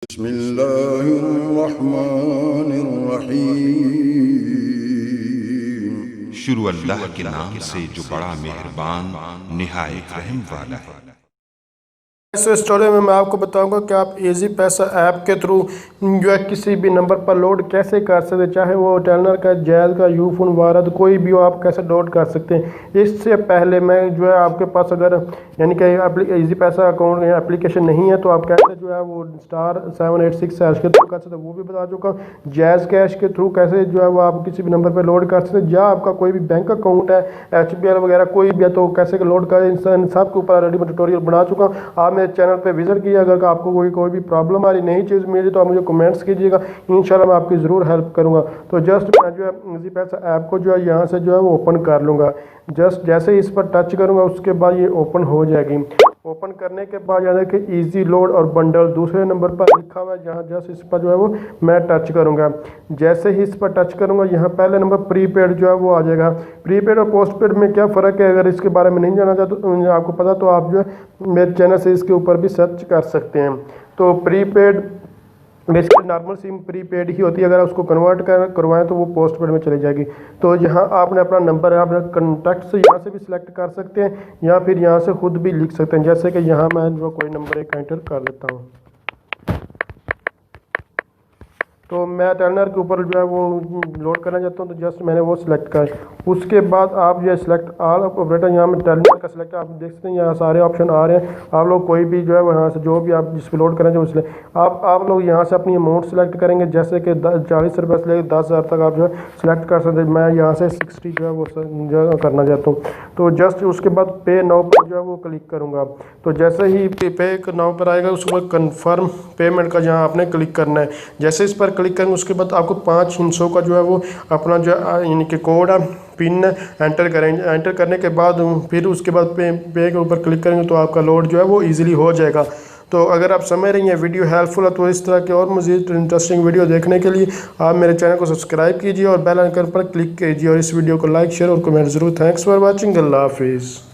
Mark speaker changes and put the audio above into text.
Speaker 1: बिस्मिल्लाहिर्रहमानिर्रहीम।
Speaker 2: शुरू अल्लाह के नाम से जो बड़ा मेहरबान निहायत रहम वाला है।
Speaker 3: इस स्टोरी में मैं आपको बताऊंगा कि आप इजी पैसा ऐप के थ्रू जो है किसी भी नंबर पर लोड कैसे कर सकते हैं, चाहे वो टेलर का, जैज़ का, यूफोन, वारद कोई भी हो, आप कैसे लोड कर सकते हैं। इससे पहले मैं जो है आपके पास अगर यानी कि इजी पैसा अकाउंट या एप्लीकेशन नहीं है तो आप कैसे जो है वो *786 हैश के थ्रू कर सकते हैं वो भी बता चुका हूँ। जैज़ कैश के थ्रू कैसे जो है वो आप किसी भी नंबर पर लोड कर सकते हैं, या आपका कोई भी बैंक अकाउंट है, HBL वगैरह कोई भी है तो कैसे लोड करें, इन सब के ऊपर रेडी ट्यूटोरियल बना चुका हूँ। आप मेरे चैनल पे विजिट कीजिए। अगर आपको कोई भी प्रॉब्लम आ रही, नई चीज़ मिली तो आप मुझे कमेंट्स कीजिएगा, इंशाल्लाह मैं आपकी ज़रूर हेल्प करूँगा। तो जस्ट मैं जो है इजी पैसा ऐप को जो है यहाँ से जो है वो ओपन कर लूँगा। जस्ट जैसे ही इस पर टच करूँगा उसके बाद ये ओपन हो जाएगी। ओपन करने के बाद यहाँ देखिए ईजी लोड और बंडल दूसरे नंबर पर लिखा हुआ है, जहाँ जस्ट इस पर जो है वो मैं टच करूँगा। जैसे ही इस पर टच करूँगा यहाँ पहले नंबर प्रीपेड जो है वो आ जाएगा। प्रीपेड और पोस्टपेड में क्या फ़र्क है, अगर इसके बारे में नहीं जानना चाहते तो आपको पता तो आप जो है मेरे चैनल से इसके ऊपर भी सर्च कर सकते हैं। तो prepaid basically normal SIM prepaid ही होती है, अगर उसको कन्वर्ट करवाएं तो वो पोस्टपेड में चली जाएगी। तो यहाँ आपने अपना नंबर है, अपने कॉन्टैक्ट से यहाँ से भी सिलेक्ट कर सकते हैं या फिर यहाँ से खुद भी लिख सकते हैं। जैसे कि यहाँ मैं जो कोई नंबर एक एंटर कर लेता हूँ, तो मैं टर्नर के ऊपर जो है वो लोड करना चाहता हूँ तो जस्ट मैंने वो सिलेक्ट कर। उसके बाद आप जो है सिलेक्ट ऑल ऑपरेटर, यहाँ में टर्नर का सिलेक्ट आप देख सकते हैं, यहाँ सारे ऑप्शन आ रहे हैं। आप लोग कोई भी जो है यहाँ से जो भी आप जिस पर लोड करेंगे उसमें आप लोग यहाँ से अपनी अमाउंट सेलेक्ट करेंगे, जैसे कि 40 रुपये से लेकर 10,000 तक आप जो है सिलेक्ट कर सकते हैं। मैं यहाँ से 60 जो है वो करना चाहता हूँ। तो जस्ट उसके बाद पे नाउ पर जो है वो क्लिक करूँगा। तो जैसे ही पे नाउ पर आएगा उसके बाद कन्फर्म पेमेंट का जहाँ आपने क्लिक करना है। जैसे इस पर क्लिक करेंगे उसके बाद आपको 5 हिस्सों का जो है वो अपना जो यानी कि कोड है, पिन एंटर करेंगे। एंटर करने के बाद फिर उसके बाद पे के ऊपर क्लिक करेंगे तो आपका लोड जो है वो इजीली हो जाएगा। तो अगर आप समझ रही हैं वीडियो हेल्पफुल है तो इस तरह के और मज़ीद इंटरेस्टिंग वीडियो देखने के लिए आप मेरे चैनल को सब्सक्राइब कीजिए और बेल आइकन पर क्लिक कीजिए और इस वीडियो को लाइक, शेयर और कमेंट ज़रूर। Thanks for watching. अल्लाह हाफिज़।